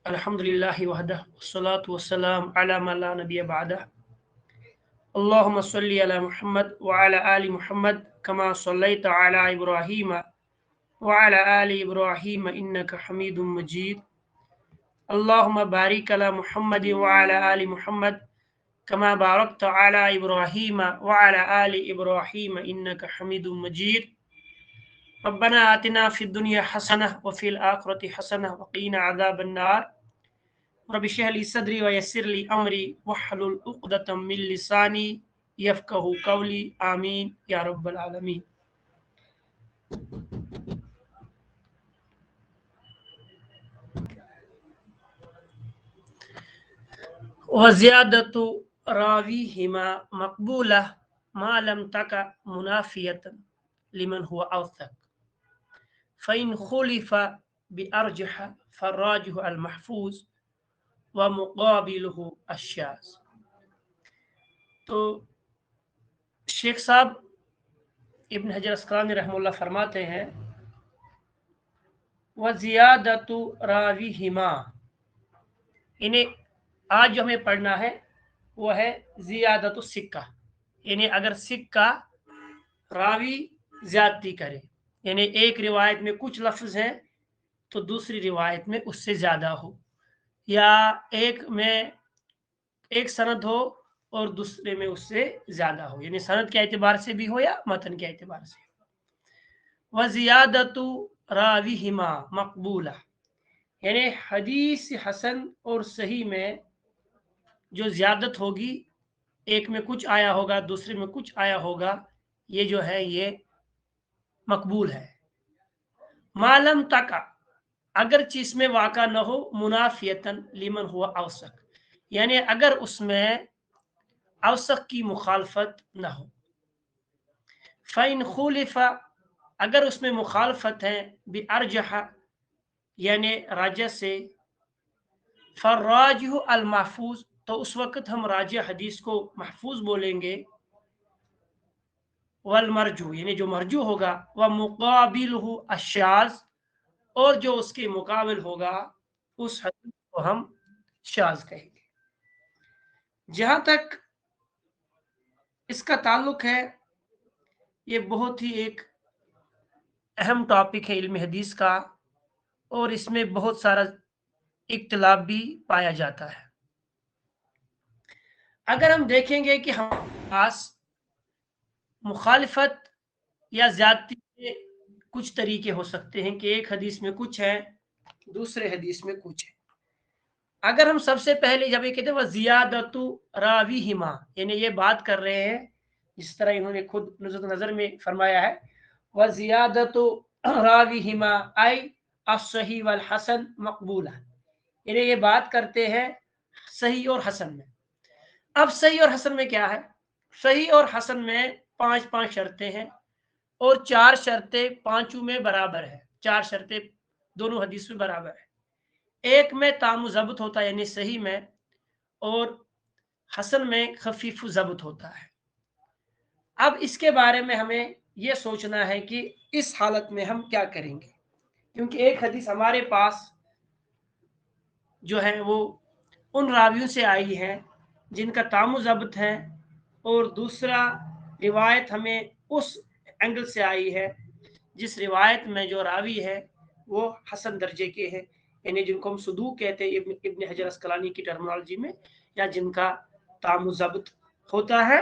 अल्हम्दुलिल्लाहि वहदह वस्सलातु वस्सलाम अला मा ला नबिय्य बअदह। अल्लाहुम्मा सल्लि अला मुहम्मद व अला आलि मुहम्मद कमा सल्लैता अला इब्राहीम व अला आलि इब्राहीम इन्नका हमीदुम मजीद। अल्लाहुम्मा बारिक अला मुहम्मद व अला आलि मुहम्मद कमा बारकता अला इब्राहीम व अला आलि इब्राहीम इन्नका हमीदुम मजीद। रब्बना आतिना फिद दुनिया हसनह व फिल आखिरति हसनह व क़ीना अज़ाबन्नार। रब्बि इश्रह ली सदरी व यस्सिर ली अमरी वहलुल उक़दतम मिन लिसानी यफ़क़हू क़ौली। आमीन या रब्बल आलमीन। व ज़ियादतु रावीहिमा मक़बूला मा लम तका मुनाफ़ियतन लिमन हुवा अवसक़ फ़इन खुलिफ़ा बिअरजह फ़र्राजिहु अल महफूज़ व मुक़ाबिलुहु अश्शाज़। तो शेख साहब इब्न हजर अस्क़लानी रहमतुल्लाह फरमाते हैं व ज़ियादतु रावीहिमा, इन्हें आज जो हमें पढ़ना है वो है ज़ियादतु सिक्का, यानी अगर सिक्का रावी ज्यादती करे, यानी एक रिवायत में कुछ लफ्ज़ हैं तो दूसरी रिवायत में उससे ज़्यादा हो, या एक में एक सनद हो और दूसरे में उससे ज़्यादा हो, यानी सनद के एतबार से भी हो या मतन के एतबार से। व ज़ियादतु रावीहिमा मक़बूला, यानी हदीस हसन और सही में जो ज़्यादत होगी, एक में कुछ आया होगा दूसरे में कुछ आया होगा, ये जो है ये मकबूल है। मालम तका, अगर चीज में वाक़ा न हो मुनाफियतन लिमन हुआ अवसक, यानी अगर उसमें अवसक की मुखालफत न हो। फ़इन खुलिफा, अगर उसमें मुखालफत है बिअरजह, यानी राजा से, फ़र्राजिहु अल महफूज, तो उस वक़्त हम राजा हदीस को महफूज बोलेंगे। वल मरजू, यानी जो मरजू होगा, व मुक़ाबिलहु अश्शाज़, और जो उसके मुकाबिल होगा उस हदीस को हम शाज़ कहेंगे। जहाँ तक इसका ताल्लुक है, ये बहुत ही एक अहम टॉपिक है इल्म हदीस का, और इसमें बहुत सारा इख्तिलाफ भी पाया जाता है। अगर हम देखेंगे कि हमारे पास मुखालिफत या ज्यादती के कुछ तरीके हो सकते हैं कि एक हदीस में कुछ है दूसरे हदीस में कुछ है। अगर हम सबसे पहले जब ये कहते हैं वह ज़ियादतु रावीहिमा, यानी ये बात कर रहे हैं जिस तरह इन्होंने खुद नुज़्हतुन नज़र में फरमाया है, वह ज़ियादतु रावीहिमा आई अस्सही वल हसन मकबूला, यानी ये बात करते हैं सही और हसन में। अब सही और हसन में क्या है? सही और हसन में 5-5 शर्तें हैं और 4 शर्तें पांचों में बराबर है। 4 शर्तें दोनों हदीस में बराबर है। एक में तामु ज़ब्त होता है यानी सही में, और हसन में खफीफ ज़ब्त होता है। अब इसके बारे में हमें यह सोचना है कि इस हालत में हम क्या करेंगे, क्योंकि एक हदीस हमारे पास जो है वो उन रावियों से आई है जिनका तामु ज़ब्त है, और दूसरा रिवायत हमें उस एंगल से आई है जिस रिवायत में जो रावी है वो हसन दर्जे के हैं, यानी जिनको हम सदूक कहते हैं इब्न हजर अस्कलानी की टर्मिनोलॉजी में, या जिनका तामु ज़ब्त होता है,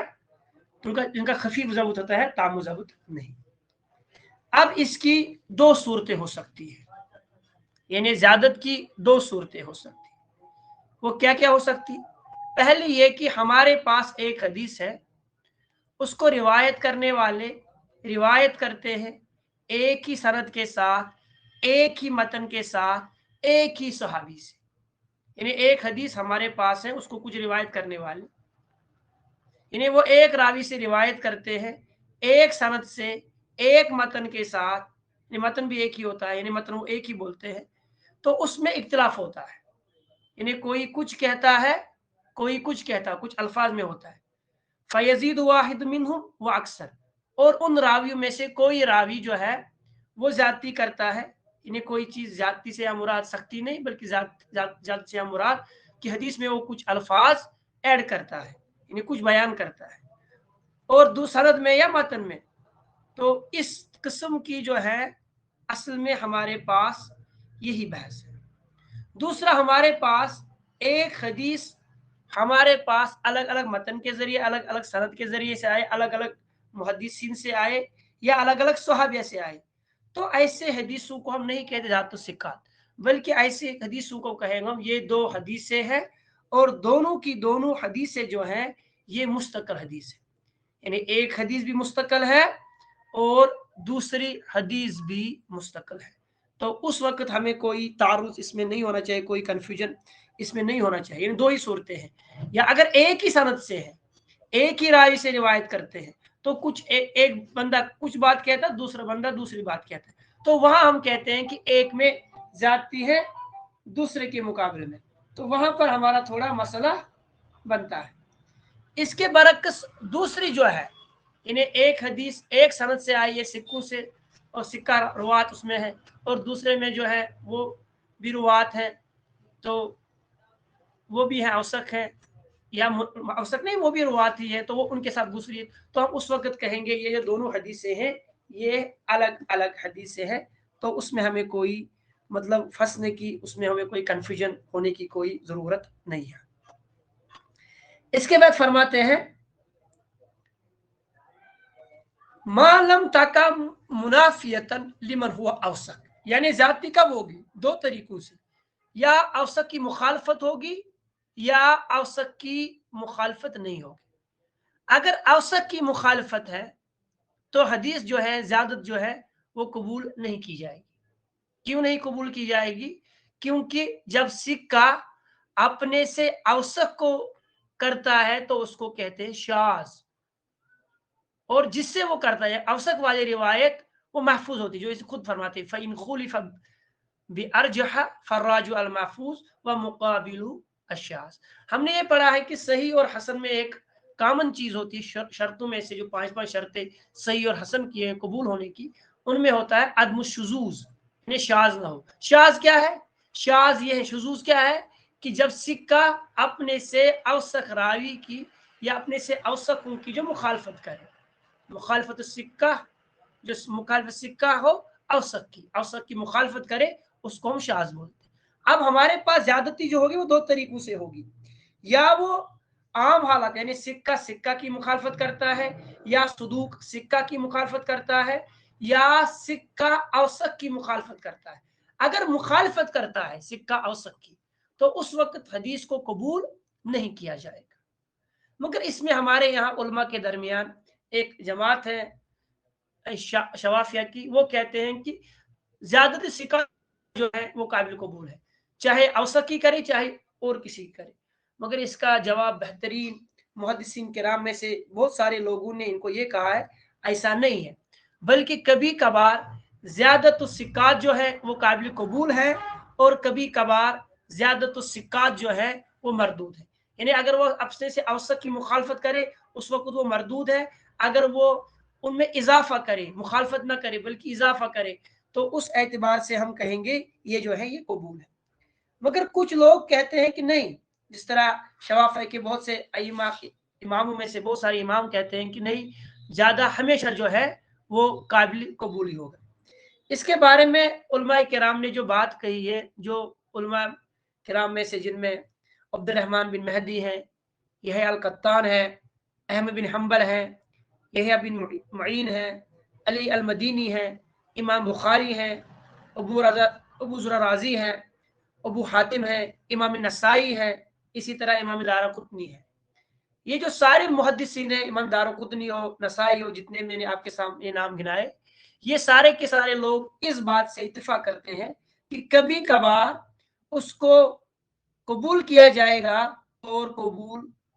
जिनका खफीफ ज़ब्त होता है, तामु ज़ब्त नहीं। अब इसकी 2 सूरतें हो सकती है, यानी ज़्यादत की 2 सूरतें हो सकती है। वो क्या क्या हो सकती? पहली ये कि हमारे पास एक हदीस है, उसको रिवायत करने वाले रिवायत करते हैं एक ही सनद के साथ, एक ही मतन के साथ, एक ही सहाबी से, यानी एक हदीस हमारे पास है, उसको कुछ रिवायत करने वाले, यानी वो एक रावी से रिवायत करते हैं एक सनद से, एक मतन के साथ, यानी मतन भी एक ही होता है, यानी मतन वो एक ही बोलते हैं, तो उसमें इख्तिलाफ होता है, यानी कोई कुछ कहता है कोई कुछ कहता है, कुछ अल्फाज में होता है। फयजीद वाहिद मिनहुम व अक्सर, और उन रावियों में से कोई रावी जो है वो ज्यादती करता है इन्हें कोई चीज ज्यादती से या मुराद सख्ती नहीं, बल्कि ज्यादती से या मुराद कि हदीस में वो कुछ अल्फाज ऐड करता है, इन्हें कुछ बयान करता है, और सनद में या मतन में। तो इस किस्म की जो है असल में हमारे पास यही बहस है। दूसरा, हमारे पास एक हदीस हमारे पास अलग अलग मतन के जरिए, अलग अलग सनद के जरिए से आए, अलग अलग मुहद्दिसीन से आए या अलग अलग सहाबिया से आए, तो ऐसे हदीसों को हम नहीं कहते जात सिक्कात, बल्कि ऐसे हदीसों को कहेंगे हम ये दो हदीसें हैं, और दोनों की दोनों हदीसें जो हैं ये मुस्तकिल हदीस है, यानी एक हदीस भी मुस्तकिल है और दूसरी हदीस भी मुस्तकिल है। तो उस वक्त हमें कोई तारुज इसमें नहीं होना चाहिए, कोई कंफ्यूजन इसमें नहीं होना चाहिए। दो ही सूरतें हैं, या अगर एक ही सनद से है, एक ही रावी से रिवायत करते हैं, तो कुछ एक बंदा कुछ बात कहता है, दूसरा बंदा दूसरी बात कहता है, तो वहां हम कहते हैं कि एक में ज्यादती है दूसरे के मुकाबले में, तो वहां पर हमारा थोड़ा मसला बनता है। इसके बरक्स दूसरी जो है, इन्हें एक हदीस एक सनद से आई है सिक्कों से, और सिक्का रुवात उसमें है, और दूसरे में जो है वो भी रुवात है, तो वो भी है औसक है, या औसक नहीं वो भी रुवात ही है, तो वो उनके साथ दूसरी है, तो हम उस वक्त कहेंगे ये जो दोनों हदीसें हैं ये अलग अलग हदीसें हैं, तो उसमें हमें कोई मतलब फंसने की, उसमें हमें कोई कंफ्यूजन होने की कोई जरूरत नहीं है। इसके बाद फरमाते हैं मालम ताका मुनाफियतन लिमन हुआ औसक, यानी ज्यादती कब होगी? दो तरीकों से, या औसक की मुखालफत होगी या औसक की मुखालफत नहीं होगी। अगर औसक की मुखालफत है तो हदीस जो है ज्यादत जो है वो कबूल नहीं की जाएगी। क्यों नहीं कबूल की जाएगी? क्योंकि जब सिक्का अपने से औसक को करता है तो उसको कहते हैं शाज, और जिससे वो करता है औसक वाली रिवायत वो महफूज होती है, जो इसे खुद फरमाते हैं फ़इन खुलिफ़ बिअरजह फर्राजु अल महफूज व मुकाबिलु अशाज। हमने ये पढ़ा है कि सही और हसन में एक कॉमन चीज होती है, शर्तों में से जो पांच पांच शर्तें सही और हसन की हैं कबूल होने की, उनमें होता है अदम शुजूज, यानी शाज ना हो। शाज क्या है? शाज ये है, शुजूज क्या है कि जब सिक्का अपने से औसक रावी की या अपने से औसकों की जो मुखालफत करे, मुखालफत सिक्का, जो मुखालफत सिक्का हो औसक की मुखालफत करे, उसको हम शाज बोलते हैं। अब हमारे पास ज्यादती जो होगी वो दो तरीकों से होगी, या वो आम हालत यानी सिक्का सिक्का की मुखालफत करता है, या सुदूक सिक्का की मुखालफत करता है, या सिक्का औसक की मुखालफत करता है। अगर मुखालफत करता है सिक्का औसक की, तो उस वक्त हदीस को कबूल नहीं किया जाएगा। मगर इसमें हमारे यहाँ उलमा के दरमियान एक जमात है शवाफिया की, वो कहते हैं कि ज्यादातर सिक्का जो है वो काबिल कबूल है, चाहे औसत की करे चाहे और किसी की करे। मगर इसका जवाब बेहतरीन मुहद्दिसीन किराम में से बहुत सारे लोगों ने इनको ये कहा है ऐसा नहीं है, बल्कि कभी कभार ज्यादातर सिक्कात जो है वो काबिल कबूल है, और कभी कभार ज्यादातर सिक्कात जो है वो मरदूद है। यानी अगर वो अपने से औसत की मुखालफत करे उस वक्त वो मरदूद है, अगर वो उनमें इजाफा करे, मुखालफत ना करे बल्कि इजाफा करे, तो उस एतबार से हम कहेंगे ये जो है ये कबूल है। मगर कुछ लोग कहते हैं कि नहीं, जिस तरह शवाफे के बहुत से इमामों में से बहुत सारे इमाम कहते हैं कि नहीं, ज्यादा हमेशा जो है वो काबिल कबूल ही होगा। इसके बारे में उलमा किराम ने जो बात कही है, जो उलमा किराम में से जिनमें अब्दुर्रहमान बिन महदी हैं, यह अल कत्तान है, अहमद बिन हम्बल है, यहया बिन मुईन है, अली अल मदीनी है, इमाम बुखारी है, अबू ज़ुरा राजी है, अबू हातिम है, इमाम नसाई है, इसी तरह इमाम दारक़ुतनी है। ये जो सारे मुहद्दिसीन हैं, इमाम दारक़ुतनी हो, नसाई हो, जितने मैंने आपके सामने नाम गिनाए, ये सारे के सारे लोग इस बात से इत्तेफाक करते हैं कि कभी कभार उसको कबूल किया जाएगा और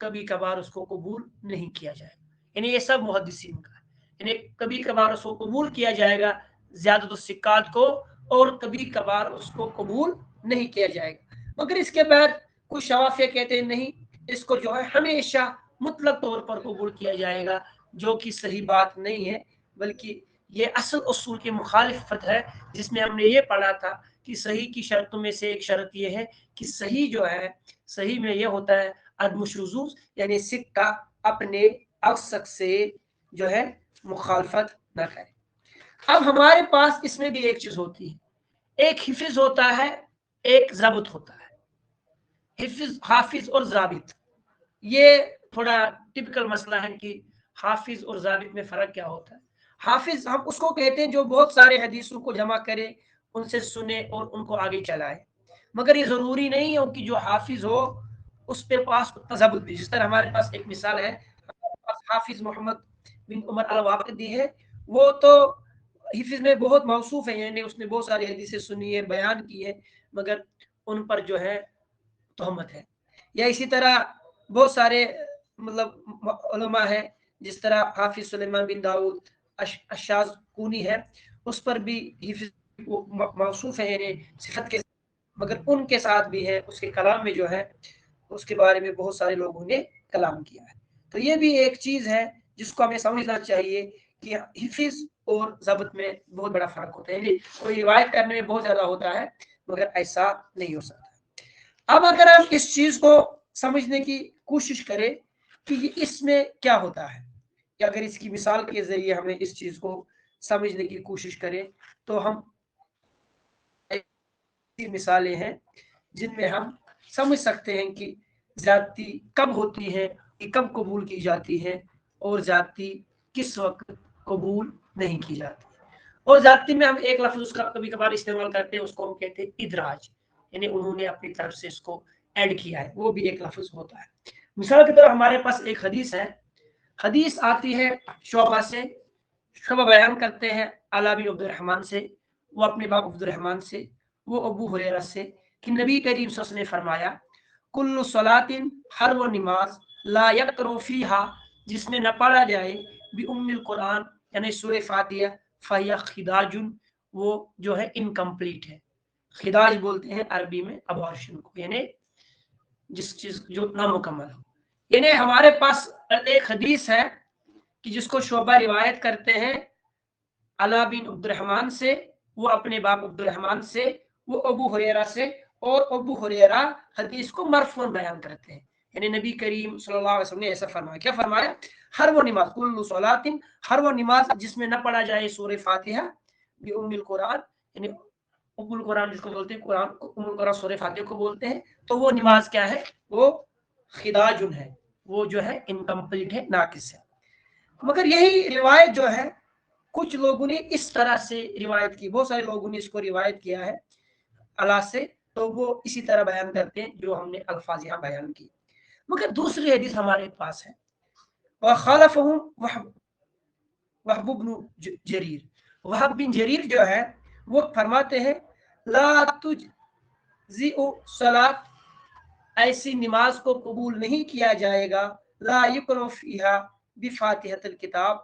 कभी कभार उसको कबूल नहीं किया जाएगा। यानी ये सब मुहद्दिसीन का है, यानी कभी कभार उसको कबूल किया जाएगा ज्यादातर सिक्कात को, और कभी कभार उसको कबूल नहीं किया जाएगा। मगर इसके बाद कुछ शवाफिया कहते हैं नहीं, इसको जो है हमेशा मुतलक तौर पर कबूल किया जाएगा, जो कि सही बात नहीं है, बल्कि یہ اصل اصول کی مخالفت ہے، جس میں ہم نے یہ پڑھا تھا کہ صحیح کی شرطوں میں سے ایک شرط یہ ہے کہ صحیح جو ہے، صحیح میں یہ ہوتا ہے عدم شذوذ، یعنی سکہ اپنے اوثق سے جو ہے مخالفت نہ کرے۔ اب ہمارے پاس اس میں بھی ایک چیز ہوتی ہے، ایک حفظ ہوتا ہے، ایک ضبط ہوتا ہے۔ حافظ اور ضابط، یہ تھوڑا ٹپکل مسئلہ ہے کہ حافظ اور ضابط میں فرق کیا ہوتا ہے۔ حافظ ہم اس کو کہتے ہیں جو بہت سارے حدیثوں کو جمع کرے، ان سے سنے اور ان کو آگے چلائے، مگر یہ ضروری نہیں ہے کہ جو حافظ ہو اس پہ پاس ضبط بھی۔ جس طرح ہمارے پاس ایک مثال ہے، ہمارے پاس حافظ محمد بن عمر الواقدی ہے، وہ تو حفظ میں بہت موصوف ہے، یعنی اس نے بہت ساری حدیثیں سنی ہے، بیان کی ہے، مگر ان پر جو ہے تہمت ہے۔ یا اسی طرح بہت سارے مطلب علماء ہیں، جس طرح حافظ سلیمان بن داؤد الشاذ کونی ہے، اس پر بھی حفظ موصوف ہے، یعنی صفت کے، مگر ان کے ساتھ بھی ہے، اس کے کلام میں جو ہے اس کے بارے میں بہت سارے لوگوں نے کلام کیا ہے۔ تو یہ بھی ایک چیز ہے جس کو ہمیں سمجھنا چاہیے کہ حفظ اور ضبط میں بہت بڑا فرق ہوتا ہے، کوئی روایت کرنے میں بہت زیادہ ہوتا ہے، مگر ایسا نہیں ہو سکتا۔ اب اگر ہم اس چیز کو سمجھنے کی کوشش کریں کہ اس میں کیا ہوتا ہے، کہ اگر اس کی مثال کے ذریعے ہمیں اس چیز کو سمجھنے کی کوشش کریں تو ہم مثالیں ہیں جن میں ہم سمجھ سکتے ہیں کہ زیادتی کب ہوتی ہے، کب قبول کی جاتی ہے، اور زیادتی کس وقت قبول نہیں کی جاتی۔ اور زیادتی میں ہم ایک لفظ اس کا کبھی کبھار استعمال کرتے ہیں، اس کو ہم کہتے ہیں ادراج، یعنی انہوں نے اپنی طرف سے اس کو ایڈ کیا ہے، وہ بھی ایک لفظ ہوتا ہے۔ مثال کے طور ہمارے پاس ایک حدیث ہے، حدیث آتی ہے شعبہ سے، شعبہ بیان کرتے ہیں علا بن عبد الرحمن سے، وہ اپنے باپ عبد الرحمن سے، وہ ابو ہریرہ سے، کہ نبی کریم صلی اللہ علیہ وسلم نے فرمایا کل صلاۃ، ہر وہ نماز، لا یقرأ فیہا، جس میں نہ پڑھا جائے بأم القرآن، یعنی سورہ فاتحہ، فہی خداج، وہ جو ہے انکمپلیٹ ہے۔ خداج بولتے ہیں عربی میں ابارشن کو، یعنی جس چیز جو نامکمل ہو۔ یعنی ہمارے پاس ایک حدیث ہے کہ جس کو شعبہ روایت کرتے ہیں علا بن عبد الرحمن سے، وہ اپنے باپ عبد الرحمن سے، وہ ابو ہریرہ سے، اور ابو ہریرہ حدیث کو مرفوعاً بیان کرتے ہیں، یعنی نبی کریم صلی اللہ علیہ وسلم نے ایسا فرمایا۔ کیا فرمایا؟ ہر وہ نماز، کل صلاۃ، ہر وہ نماز جس میں نہ پڑھا جائے سورہ فاتحہ بأم القرآن، یعنی ام القرآن جس کو بولتے ہیں، قرآن کو ام القرآن سورہ فاتحہ کو بولتے ہیں، تو وہ نماز کیا ہے؟ وہ خداجن ہے، وہ جو ہے انکمپلیٹ ہے، ناقص ہے۔ مگر یہی روایت جو ہے کچھ لوگوں نے اس طرح سے روایت کی، بہت سارے لوگوں نے اس کو روایت کیا ہے اللہ سے، تو وہ اسی طرح بیان کرتے ہیں جو ہم نے الفاظ یہاں بیان کی۔ مگر دوسری حدیث ہمارے پاس ہے، وخالفهم وہب بن جریر، وہب بن جریر جو ہے وہ فرماتے ہیں لا تجزئ صلاۃ، ایسی نماز کو قبول نہیں کیا جائے گا، لا یقرأ فیہا بفاتحۃ الکتاب،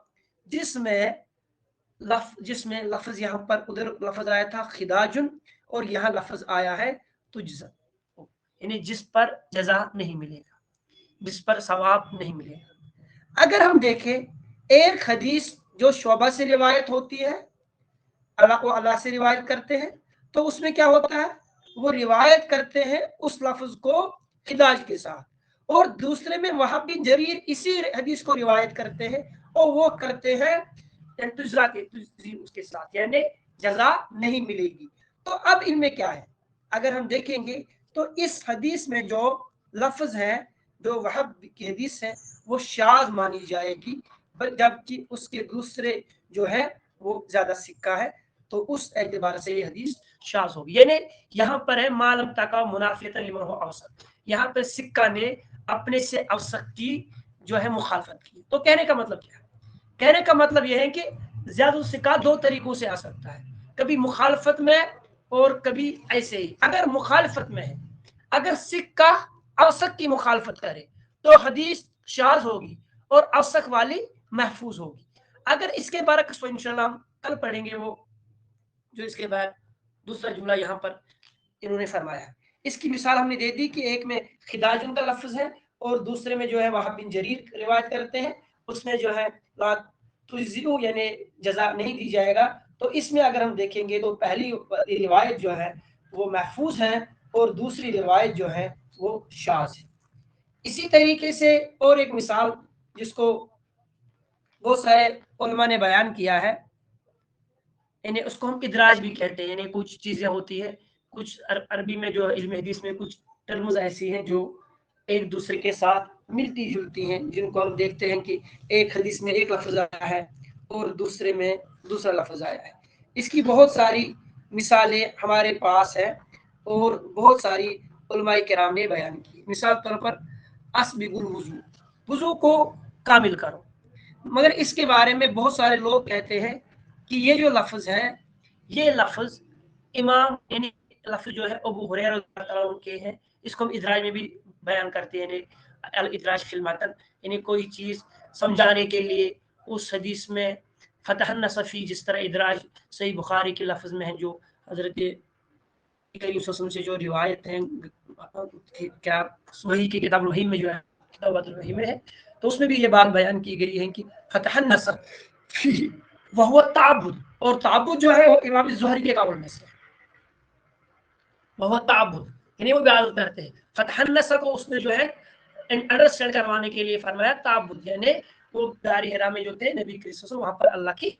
جس میں لفظ یہاں پر ادھر لفظ آیا تھا خداجن، اور یہاں لفظ آیا ہے تجزا، یعنی جس پر جزا نہیں ملے گا، جس پر ثواب نہیں ملے گا۔ اگر ہم دیکھیں ایک حدیث جو شعبہ سے روایت ہوتی ہے، اللہ سے روایت کرتے ہیں، تو اس میں کیا ہوتا ہے؟ وہ روایت کرتے ہیں اس لفظ کو خداج کے ساتھ، اور دوسرے میں وہب بن جریر اسی حدیث کو روایت کرتے ہیں، اور وہ کرتے ہیں تجزا اس کے ساتھ، یعنی جزا نہیں ملے گی۔ تو اب ان میں کیا ہے؟ اگر ہم دیکھیں گے تو اس حدیث میں جو لفظ ہے، جو وہب کی حدیث ہے، وہ شاذ مانی جائے گی، جبکہ اس کے دوسرے جو ہے وہ زیادہ سکہ ہے، تو اس اعتبار سے یہ حدیث شاذ ہوگی۔ یعنی یہاں پر ہے معلوم تقع منافیت لمن ہو اوسط، یہاں پر سکہ نے اپنے سے اوسط کی جو ہے مخالفت کی۔ تو کہنے کا مطلب کیا ہے؟ کہنے کا مطلب یہ ہے کہ زیادہ سکہ دو طریقوں سے آ سکتا ہے، کبھی مخالفت میں اور کبھی ایسے ہی۔ اگر مخالفت میں ہے، اگر سکہ اوسط کی مخالفت کرے تو حدیث شاذ ہوگی اور اوسط والی محفوظ ہوگی۔ اگر اس کے برعکس، تو انشاءاللہ ہم کل پڑھیں گے وہ جو اس کے بعد دوسرا جملہ یہاں پر انہوں نے فرمایا۔ اس کی مثال ہم نے دے دی کہ ایک میں خداجن کا لفظ ہے، اور دوسرے میں جو ہے وہب بن جریر روایت کرتے ہیں، اس میں جو ہے तुज़िउ यानी जज़ा नहीं दी जाएगा। तो इसमें अगर हम देखेंगे तो पहली रिवायत जो है वो महफूज है और दूसरी रिवायत जो है वो शाज़ है। इसी तरीके से और एक मिसाल जिसको बहुत सारे उलमा ने बयान किया है, यानी उसको हम इदराज भी कहते हैं। यानी कुछ चीज़ें होती है, कुछ अरबी में जो इल्म हदीस में कुछ टर्म्स ऐसी हैं जो एक दूसरे के साथ मिलती जुलती हैं, जिनको हम देखते हैं कि एक हदीस में एक लफ्ज़ आया है और दूसरे में दूसरा लफ्ज़ आया है। इसकी बहुत सारी मिसालें हमारे पास है और बहुत सारी उलमाए किराम ने बयान की। मिसाल तौर पर अस्बिगुल वुज़ू, वुज़ू को कामिल करो। मगर इसके बारे में बहुत सारे लोग कहते हैं कि ये जो लफ्ज़ है, ये लफ्ज़ इमाम यानी लफ्ज़ जो है अबू हुरैरा रज़ियल्लाहु अन्हु के हैं। इसको हम इदराज में भी बयान करते हैं, यानी अल इदराज फिल मतन, यानी कोई चीज़ समझाने के लिए उस हदीस में फतहन नसफ़ी, जिस तरह इदराज सही बुखारी के लफ्ज़ में है, जो हज़रत करीम सल्लल्लाहु से जो रिवायत है, क्या वही की किताब वही में जो है, किताब वही में है, तो उसमें भी ये बात बयान की गई है कि फतहन नसफ़ी वह ताबुद, और ताबुद जो है वो इमाम ज़ुहरी के काउल में से वह ताबुद, यानी वो इबादत करते हैं। फतहन नसफ़ को उसने जो है अंडरस्टैंड करवाने के लिए फरमाया ताबुद, यानी वो गार हिरा में जो थे नबी करीम वहां पर अल्लाह की।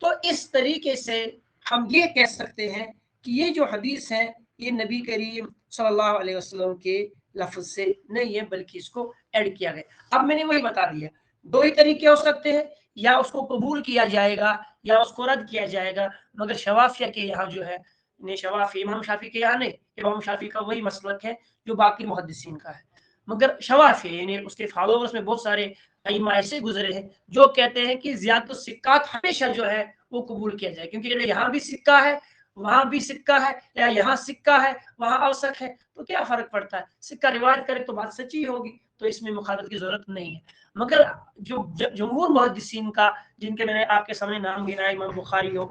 तो इस तरीके से हम ये कह सकते हैं कि ये जो हदीस है ये नबी करीम सल्लल्लाहु अलैहि वसल्लम के लफ्ज से नहीं है, बल्कि इसको ऐड किया गया। अब मैंने वही बता दिया, दो ही तरीके हो सकते हैं, या उसको कबूल किया जाएगा या उसको रद्द किया जाएगा। मगर शवाफिया के यहाँ जो है, शवाफी इमाम शाफी के यहाँ नहीं, इमाम शाफी का वही मसलक है जो बाकी मुहद्दिसीन का है। मगर शवाफी यानी उसके फॉलोअर्स में बहुत सारे अइम्मा ऐसे गुजरे हैं जो कहते हैं कि ज़ियादतुस सिक्कात हमेशा जो है वो कबूल किया जाए, क्योंकि यहाँ भी सिक्का है वहां भी सिक्का है, या यहाँ सिक्का है वहां औसक है, तो क्या फर्क पड़ता है, सिक्का रिवायत करे तो बात सच्ची होगी, तो इसमें मुखालफत की जरूरत नहीं है। मगर जो जमहूर मुहद्दिसीन का, जिनके मैंने आपके सामने नाम गिनाया, इमाम बुखारी हो,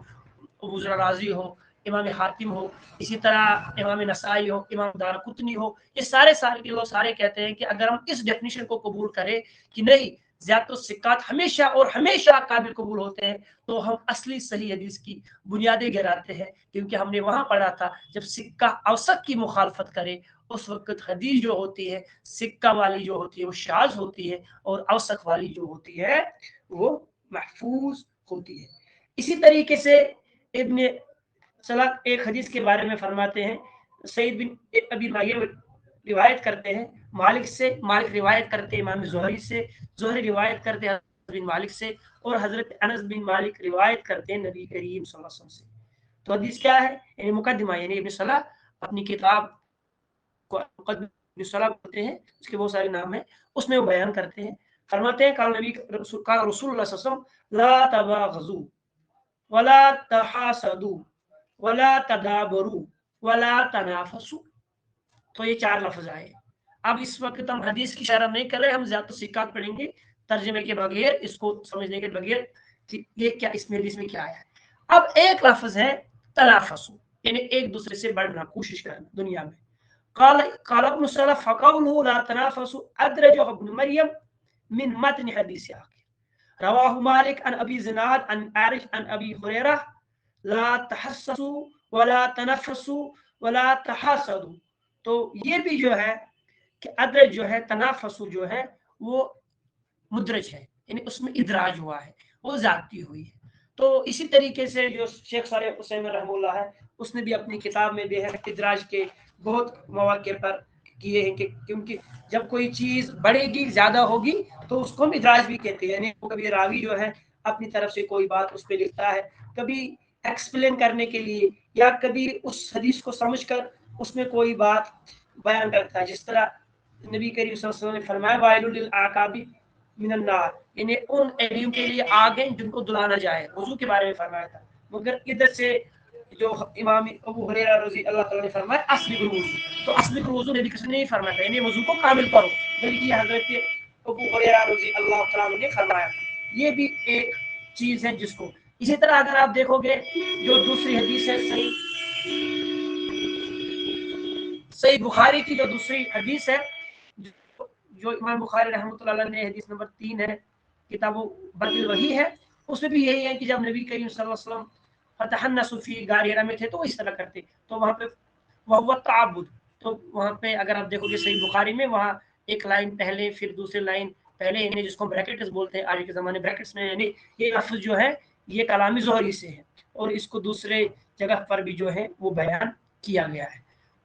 अबू ज़ुर राज़ी हो, इमाम हातिम हो, इसी तरह इमाम नसाई हो, इमाम दारकुतनी हो, ये सारे सारे के लोग सारे कहते हैं कि अगर हम इस डेफिनेशन को कबूल करें कि नहीं ज़ियादतुस सिक्कात हमेशा और हमेशा काबिल कबूल होते हैं, तो हम असली सही हदीस की बुनियादें गिराते हैं। क्योंकि हमने वहां पढ़ा था जब सिक्का औसत की मुखालफत करे उस वक्त हदीस जो होती है सिक्का वाली जो होती है वो शाज होती है, और औसत वाली जो होती है वो महफूज होती है। इसी तरीके से इब्न सलाह एक हदीस के बारे में फरमाते हैं, सईद बिन अबी मरियम रिवायत करते हैं मालिक से, मालिक रिवायत करते हैं इमाम ज़ुहरी से, ज़ुहरी रिवायत करते हैं बिन मालिक से, और हजरत अनस बिन मालिक रिवायत करते हैं नबी करीम सल्लल्लाहु अलैहि वसल्लम से। तो हदीस क्या है, यानी मुकद्दिमा, यानी इब्न सलाह अपनी किताब को मुकद्दिमा सलाह बोलते हैं, उसके बहुत सारे नाम हैं, उसमें वो बयान करते हैं। फरमाते हैं काल नबी का रसूलुल्लाह सल्लल्लाहु अलैहि वसल्लम ला तबागजू वला तहासदू वला तदाबरू वला तनाफसू। तो ये चार लफ्ज आए। अब इस वक्त हम हदीस की शरह नहीं कर रहे, हम ज्यादा सिक्कात पढ़ेंगे तर्जमे के बगैर, इसको समझने के बगैर कि ये क्या इसमें हदीस में क्या आया है। अब एक लफ्ज है तनाफसू, यानी एक दूसरे से बढ़ना, कोशिश करना दुनिया में। काल काल इब्न सलाह फक़ौलुहु ला तनाफसू अदरज इब्न मरियम मिन मतन हदीस आखिर रवाहु मालिक अन अबी ज़िनाद अन आरिश अन अबी हुरैरा ला तहस्ससू वला तनफसू वला तहासदू। तो ये भी जो है कि अदरज जो है तनाफसु जो है वो मुद्रज है, यानी उसमें इदराज हुआ है, वो जाती हुई है। तो इसी तरीके से जो शेख सालेह हुसैन रहमतुल्लाह है, उसने भी अपनी किताब में भी है इदराज के बहुत मौके पर किए हैं कि क्योंकि जब कोई चीज बढ़ेगी ज्यादा होगी तो उसको हम इदराज भी कहते हैं। यानी कभी रावी जो है अपनी तरफ से कोई बात उस पर लिखता है, कभी एक्सप्लेन करने के लिए, या कभी उस हदीस को समझकर उसमें कोई बात बयान करता है। जिस तरह नबी करीम सल्लल्लाहु अलैहि वसल्लम ने फरमाया वाइलुल लिल आकाबी मिनन नार, यानी उन एड़ियों के लिए आग है जिनको दुलाना जाए, वजू के बारे में फरमाया था। मगर इधर से जो इमाम अबू हुरैरा रज़ी अल्लाह ताला ने फरमाया अस्बिगुल वुज़ू, तो अस्बिगुल वुज़ू नबी किसी ने नहीं फरमाया था, यानी वजू को कामिल करो, बल्कि हजरत अबू हुरैरा रज़ी अल्लाह ताला ने फरमाया। ये भी एक चीज है जिसको, इसी तरह अगर आप देखोगे जो दूसरी हदीस है सही बुखारी की जो दूसरी हदीस है, जो इमाम बुखारी रहमतुल्लाह अलैह ने हदीस नंबर 3 है, किताब बदल वही है, उसमें भी यही है कि जब नबी करीम सल्लल्लाहु अलैहि वसल्लम फतहन्नसु फी गार हिरा में थे तो इस तरह करते, तो वहाँ पे वह ताबुद, तो वहाँ पे अगर आप देखोगे सही बुखारी में, वहाँ एक लाइन पहले फिर दूसरी लाइन पहले, यानी जिसको ब्रैकेट्स बोलते हैं आज के ज़माने ब्रैकेट्स में, यानी ये लफ्ज़ जो है ये कलामी ज़ोहरी से है और इसको दूसरे जगह पर भी जो है वो बयान किया गया है।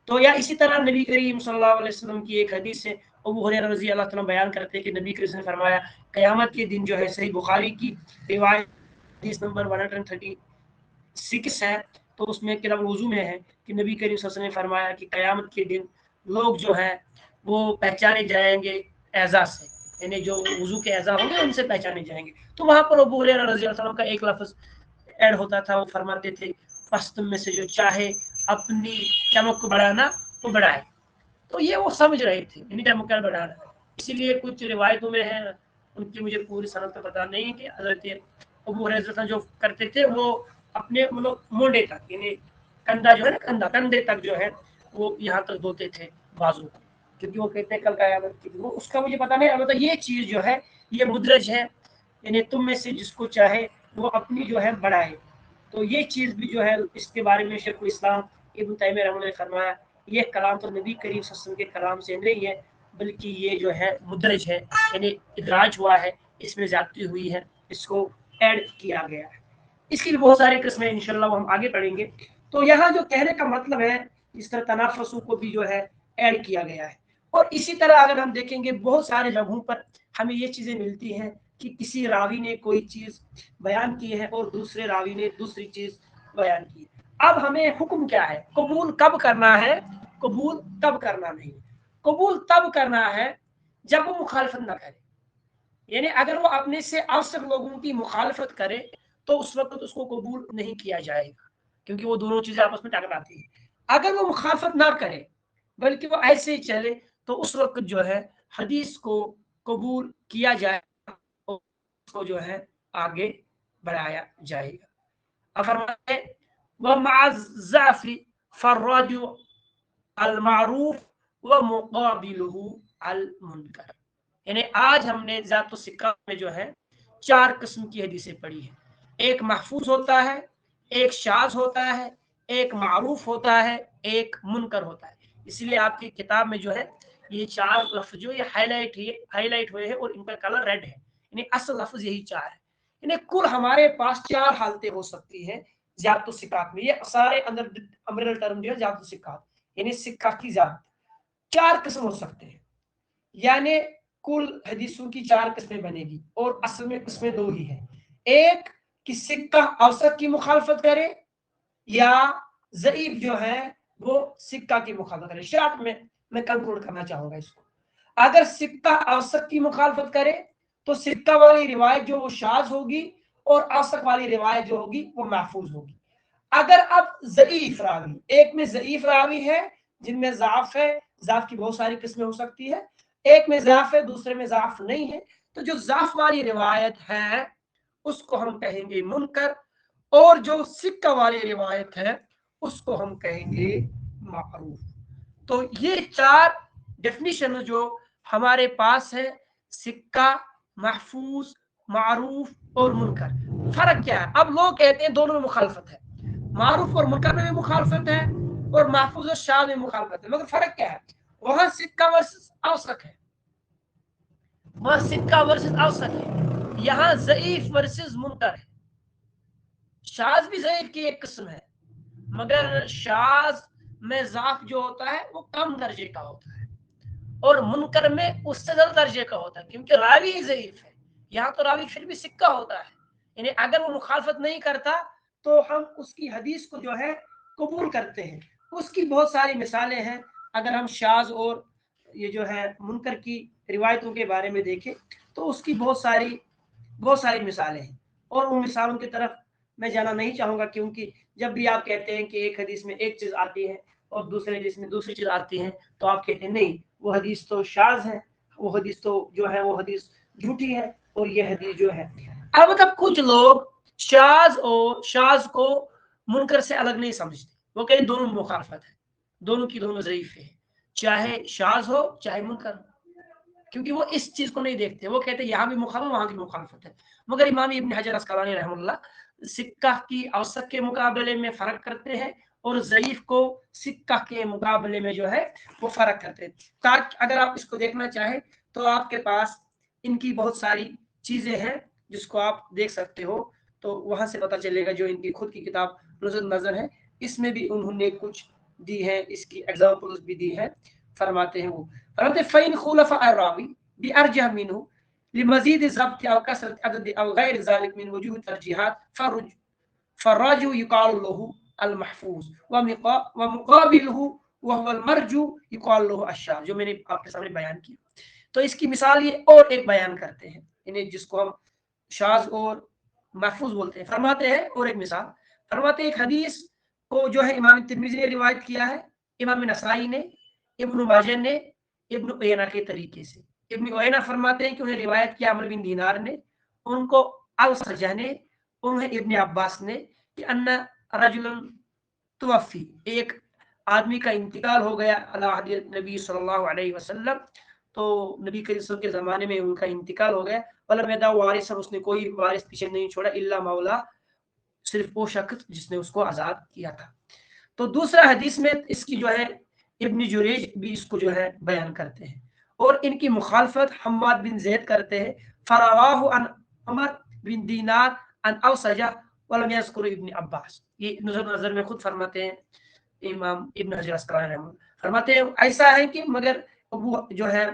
तो या इसी तरह नबी करीम सल्लल्लाहु अलैहि वसल्लम की एक हदीस है, अबू हुरैरा रज़ी अल्लाह तआला बयान करते हैं कि नबी करीम ने फरमाया क़यामत के दिन जो है, सही बुखारी की रिवायत हदीस नंबर 136 है, तो उसमें किताब वज़ू में है कि नबी करीम सल्लल्लाहु अलैहि वसल्लम ने फरमाया कि क़यामत के दिन लोग जो है वो पहचाने जाएंगे एज़ा से, यानी जो वज़ू के एज़ा होंगे उनसे पहचाने जाएंगे। तो वहाँ पर अबू हुरैरा रज़ी अल्लाह तआला का एक लफ्ज़ ऐड होता था, वो फरमाते थे बस तुम में से जो चाहे अपनी चमक को बढ़ाना वो बढ़ाए। तो ये वो समझ रहे थे यानी चमक का बढ़ाना, इसीलिए कुछ रिवायतों में है, उनकी मुझे पूरी सनद का पता नहीं है कि हज़रत अबू हुरैरा जो करते थे वो अपने मतलब मोंडे तक, यानी कंधा जो है ना, कंधे तक जो है वो यहाँ तक धोते थे बाजू को, क्योंकि वो कहते हैं कल क़यामत की, वो उसका मुझे पता नहीं। अलबत्ता ये चीज़ जो है ये मुदरज है, यानी तुम में से जिसको चाहे वो अपनी जो है बढ़ाए। तो ये चीज़ भी जो है इसके बारे में शेखुल इस्लाम इब्न तैमिया रहमतुल्लाह ने फरमाया ये कलाम तो नबी करीम सल्लल्लाहु अलैहि वसल्लम के कलाम से नहीं है, बल्कि ये जो है मुदरज है, यानी इदराज हुआ है, इसमें ज्यादती हुई है, इसको ऐड किया गया है। इसकी भी बहुत सारी किस्में इंशाल्लाह हम आगे पढ़ेंगे। तो यहाँ जो कहने का मतलब है, इस तरह तनाफसु को भी जो है ऐड किया गया है। और इसी तरह अगर हम देखेंगे बहुत सारे जगहों पर हमें ये चीज़ें मिलती हैं कि किसी रावी ने कोई चीज़ बयान की है और दूसरे रावी ने दूसरी चीज़ बयान की है। अब हमें हुक्म क्या है, कबूल कब करना है, कबूल तब करना नहीं। कबूल तब करना है जब वो मुखालफत ना करे, यानी अगर वो अपने से आवश्यक लोगों की मुखालफत करे तो उस वक्त उसको कबूल नहीं किया जाएगा, क्योंकि वो दोनों चीजें आपस में टकराती है। अगर वो मुखालफत ना करे बल्कि वो ऐसे ही चले तो उस वक्त जो है हदीस को कबूल किया जाएगा और उसको जो है आगे बढ़ाया जाएगा। अब फरमाते व माज़ाफी फर्राजु अल मारूफ व मुकाबिलहु अल मुनकर, यानी आज हमने ज़ात सिक्का में जो है 4 किस्म की हदीसें पढ़ी है। एक महफूज होता है, एक शाज होता है, एक मारूफ होता है, एक मुनकर होता है। इसलिए आपकी किताब में जो है ये 4 लफ्ज जो ये हाईलाइट हुए हैं और इनका कलर रेड है, यानी असल लफ्ज यही 4 है। यानी कुल हमारे पास 4 हालतें हो सकती हैं ज़ात सिक्कात में। ये सारे अंदर अम्ब्रेला टर्म जो है ज़ात सिक्कात, यानी सिक्का की ज़ात 4 किस्म हो सकते हैं, यानी कुल हदीसों की 4 किस्में बनेगी और असल में किस्में 2 ही है। एक कि सिक्का औसत की मुखालफत करे या ज़ईफ जो है वो सिक्का की मुखालफत करे। शॉर्ट में मैं कंक्लूड करना चाहूंगा इसको। अगर सिक्का औसत की मुखालफत करे तो सिक्का वाली रिवायत जो वो शाज होगी और औसत वाली रिवायत जो होगी वो महफूज होगी। अगर अब ज़ईफ रावी, एक में ज़ईफ रावी है जिनमें ज़ाफ है, ज़ाफ की बहुत सारी किस्में हो सकती है, एक में ज़ाफ है दूसरे में ज़ाफ नहीं है, तो जो ज़ाफ वाली रिवायत है उसको हम कहेंगे मुनकर और जो सिक्का वाली रिवायत है उसको हम कहेंगे मारूफ। तो ये 4 डेफिनेशन जो हमारे पास है, सिक्का, महफूज, मारूफ और मुनकर। फर्क क्या है? अब लोग कहते हैं दोनों में मुखालफत है, मारूफ और मुनकर में भी मुखालफत है और महफूज और शाद में मुखालफत है, मगर फर्क क्या है? वहां सिक्का वर्सेस औसत है, वहां सिक्का वर्सेस औसत है, यहाँ ज़ईफ वर्सेस मुनकर है। शाज भी ज़ईफ की एक किस्म है, मगर शाज में ज़ाफ जो होता है वो कम दर्जे का होता है और मुनकर में उससे ज्यादा दर्जे का होता है, क्योंकि रावी ही ज़ईफ है। यहाँ तो रावी फिर भी सिक्का होता है, यानी अगर वो मुखालफत नहीं करता तो हम उसकी हदीस को जो है कबूल करते हैं। उसकी बहुत सारी मिसालें हैं। अगर हम शाज और ये जो है मुनकर की रिवायतों के बारे में देखें तो उसकी बहुत सारी मिसालें हैं और उन मिसालों की तरफ मैं जाना नहीं चाहूंगा, क्योंकि जब भी आप कहते हैं कि एक हदीस में एक चीज आती है और दूसरे हदीस में दूसरी चीज आती है तो आप कहते हैं नहीं वो हदीस तो शाज है, वो हदीस तो जो है वो हदीस झूठी है और ये हदीस जो है। अब मतलब कुछ लोग शाज को मुनकर से अलग नहीं समझते, वो कहते दोनों मुखालफत है, दोनों की दोनों ज़ईफ है, चाहे शाज हो चाहे मुनकर हो। क्योंकि वो इस चीज को नहीं देखते, वो कहते हैं यहाँ भी मुखालफत वहां की मुखालफत है। मगर इमाम इब्न हजर अस्कलानी रहमतुल्लाह सिक्का की औसत के मुकाबले में फर्क करते हैं और ज़ईफ को सिक्का के मुकाबले में जो है वो फर्क करते हैं। ताकि अगर आप इसको देखना चाहें तो आपके पास इनकी बहुत सारी चीजें हैं जिसको आप देख सकते हो, तो वहां से पता चलेगा। जो इनकी खुद की किताब नुज़ुल नज़र है, इसमें भी उन्होंने कुछ दी है, इसकी एग्जांपल्स भी दी है। फरमाते हैं वो, फरमाते फ़इन खुलफ़ा अर्रावी बिअरजह मिन्हु लिमज़ीद ज़ब्त औ कसरत अदद औ गैर ज़ालिक मिन वजूह तरजीहात फर्राजु युक़ालु लहु अल महफूज व मुक़ाबिलहु व हुवा अल मरजू युक़ालु लहु अश्शाज़, जो मैंने आपके सामने बयान किया। तो इसकी मिसाल ये और एक बयान करते हैं, इन्हें जिसको हम शाज़ और महफूज बोलते हैं। फरमाते हैं और एक मिसाल, फरमाते एक हदीस को जो है इमाम तिरमिज़ी ने रिवायत किया है, इमाम नसाई ने, इब्न माजा ने, इब्न उयैना के तरीके से। इब्न उयैना फरमाते हैं कि उन्हें रिवायत किया अमर बिन दीनार ने, उनको अल-सजह ने, उन्हें इब्न अब्बास ने कि अन्ना रजुलन तुवफ़ी, एक आदमी का इंतकाल हो गया अला अहद नबी सल्लल्लाहु अलैहि वसल्लम, तो नबी करीम के ज़माने में उनका इंतकाल हो गया। वलम यदा वारिस, उसने कोई वारिस पीछे नहीं छोड़ा, इल्ला मौला, सिर्फ वो शख्स जिसने उसको आज़ाद किया था। तो दूसरा हदीस में इसकी जो है इब्न जुरैज भी इसको जो है बयान करते हैं और इनकी मुखालफत हम्माद बिन ज़ैद करते हैं। फरवाहु अन उमर बिन दीनार अन औसजा वलम यज़कुर इब्न अब्बास, ये नुज़ुल नज़र में खुद फरमाते हैं इमाम इब्न हजर अस्कलानी रहमतुल्लाह, फरमाते हैं ऐसा है कि मगर अबू जो है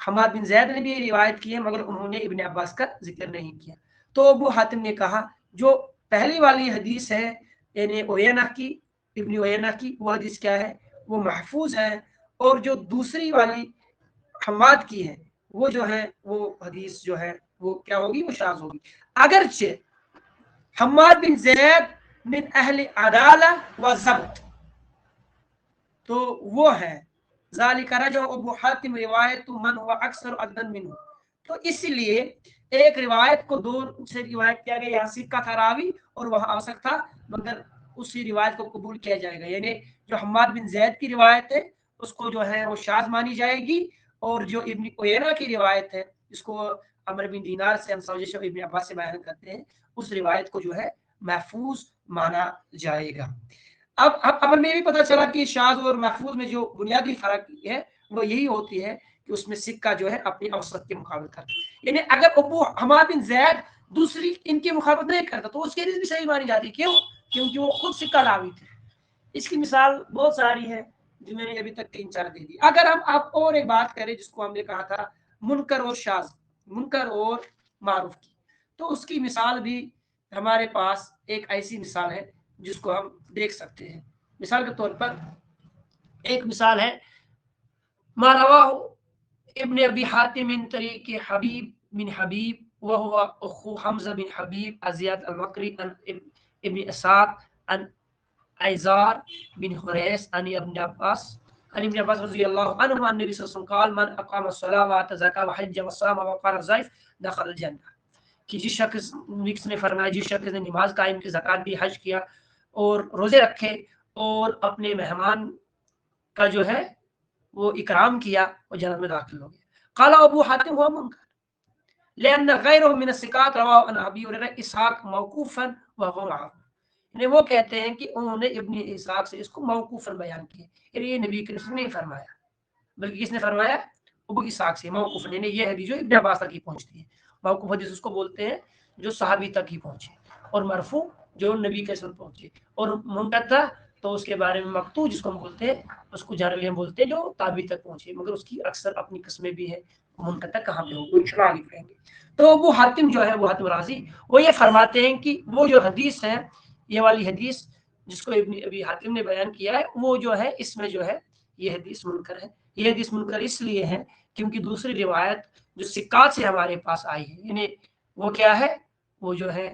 हम्माद बिन ज़ैद ने भी रिवायत की है, मगर उन्होंने इब्न अब्बास का जिक्र नहीं किया। तो अबू हातिम ने कहा जो पहली वाली हदीस है यानी उयैना की, इब्न उयैना की, वो हदीस क्या है, वो महफूज है, और जो दूसरी वाली हम्माद की है वो जो है वो हदीस जो है वो क्या होगी, वो शाज़ होगी। अगरचे हम्माद बिन ज़ैद मिन अहले अदाला व ज़ब्त, तो वो है ज़ालिका रजअ अबू हातिम रिवायत मन हुआ अक्सर अदन मिन्हु, तो इसलिए एक रिवायत को दो से रिवायत किया गया, यहाँ सिक्का था रावी और वहाँ औसत था, मगर उसी रिवायत को कबूल किया जाएगा। यानी जो हम्माद बिन ज़ैद की रिवायत है उसको जो है वो शाज़ मानी जाएगी, और जो इब्न उयैना की रिवायत है जिसको अमर बिन दीनार से हम इब्न अब्बास से बयान करते हैं, उस रिवायत को जो है महफूज माना जाएगा। अब हमें भी पता चला कि शाज़ और महफूज में जो बुनियादी फर्क है वो यही होती है कि उसमें सिक्का जो है अपनी औसत के मुकाबले करता है। यानी अगर अबू हम्माद बिन ज़ैद दूसरी इनके मुकाबले नहीं करता तो उसकी हदीस भी सही मानी जाती। क्यों? क्योंकि वो खुद सिक्का रावी थे। इसकी मिसाल बहुत सारी है जो मैंने अभी तक 3-4 दे दी। अगर हम आप और एक बात करें जिसको हमने कहा था मुनकर और शाज़, मुनकर और मारूफ की, तो उसकी मिसाल भी हमारे पास एक ऐसी मिसाल है जिसको हम देख सकते हैं। मिसाल के तौर पर एक मिसाल है मा रवाहु इब्न अबी हातिम मिन तरीक़ हबीब बिन हबीब व हुवा अखू हमज़ा बिन हबीब अज़ियद अल-बकरी अन इब्न इसाक अन ऐज़ार बिन हुरैस अन इब्न अब्बास रज़ियल्लाहु अन्हु अन नबी सल्लल्लाहु अलैहि वसल्लम क़ाल मन अक़ाम अस्सलाह व अता ज़कात व हज्ज व साम व क़ाल ज़ैफ़ दख़ल जन्नह, कि जिस शख्स ने फरमाया जिस शख्स ने नमाज कायम की, ज़कात दी, हज किया और रोजे रखे और अपने मेहमान का जो है वो इकराम किया, वो जन्नत में दाखिल हो गया। क़ाला अबू हातिम हुआ मुनकर लिअन्न गैरहु मिन अस्सिक़ात रवाहु अन अबी हुरैरा इसहाक़ मौक़ूफ़न व हुवा मअहू, यानी वो कहते हैं कि उन्होंने इब्न इसहाक़ से इसको मौक़ूफ़न बयान किया, यानी ये नबी करीम ने नहीं फरमाया, बल्कि किसने फरमाया, अबू इसहाक़ से मौक़ूफ़न, यानी ये हदीस जो इब्न अब्बास तक ही पहुंचती है। मौक़ूफ़ हदीस उसको बोलते हैं जो सहाबी तक ही पहुंचे, और मरफू जो नबी के साथ पहुंचे, और मुनक़ता तो उसके बारे में मक़तू जिसको हम बोलते हैं, उसको जनरली हम बोलते हैं जो ताबी तक पहुंचे, मगर उसकी अक्सर अपनी किस्में भी है, मुनक़ता कहाँ पे होगी इंशाअल्लाह आगे पढ़ेंगे। तो वो हातिम जो है वो हातिम राज़ी वो ये फरमाते हैं कि वो जो हदीस है, ये वाली हदीस जिसको इब्न अबी हातिम ने बयान किया है, वो जो है इसमें जो है ये हदीस मुनकर है। ये हदीस मुनकर इसलिए है क्योंकि दूसरी रिवायत जो सिक्कात से हमारे पास आई है, यानी वो क्या है, वो जो है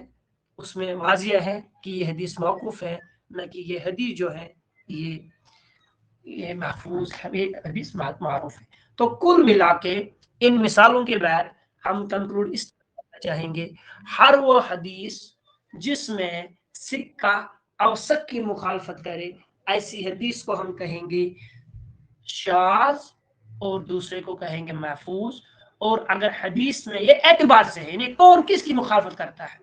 उसमें वाज़िह है कि ये हदीस मौक़ूफ़ है, न कि ये हदीस जो है ये महफूज हदीस मारूफ है। तो कुल मिला के इन मिसालों के बाद हम कंक्लूड इस चाहेंगे, हर वो हदीस जिसमें सिक्का औसत की मुखालफत करे, ऐसी हदीस को हम कहेंगे शाज़ और दूसरे को कहेंगे महफूज, اور اگر حدیث میں یہ اعتبار سے ہے یعنی کون کس کی مخالفت کرتا ہے،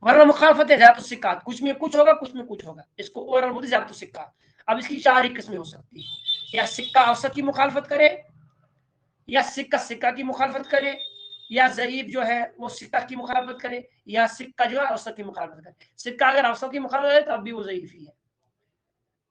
ورنہ مخالفت ہے زیادہ السکات، کچھ میں کچھ ہوگا کچھ میں کچھ ہوگا، اس کو اوورال بولتے زیادہ السکات۔ اب اس کی چار ہی قسمیں ہو سکتی ہے، یا سکہ اوسط کی مخالفت کرے، یا سکہ سکہ کی مخالفت کرے، یا ضعیف جو ہے وہ سکہ کی مخالفت کرے، یا سکہ جو ہے اوسط کی مخالفت کرے۔ سکہ اگر اوسط کی مخالفت کرے تب بھی وہ ضعیف ہی ہے،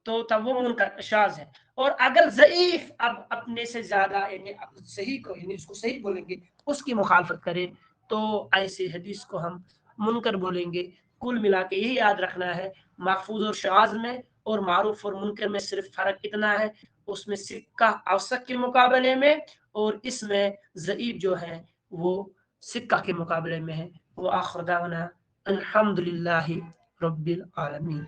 تو تب وہ منکر شاذ ہے۔ اور اگر ضعیف اب اپنے سے زیادہ یعنی صحیح کو یعنی اس کو صحیح بولیں گے اس کی مخالفت کرے تو ایسے حدیث کو ہم منکر بولیں گے۔ کل ملا کے یہی یاد رکھنا ہے، محفوظ اور شاذ میں اور معروف اور منکر میں صرف فرق اتنا ہے، اس میں سکہ اوسط کے مقابلے میں اور اس میں ضعیف جو ہے وہ سکہ کے مقابلے میں ہے۔ وآخر دعوانا الحمدللہ رب العالمین۔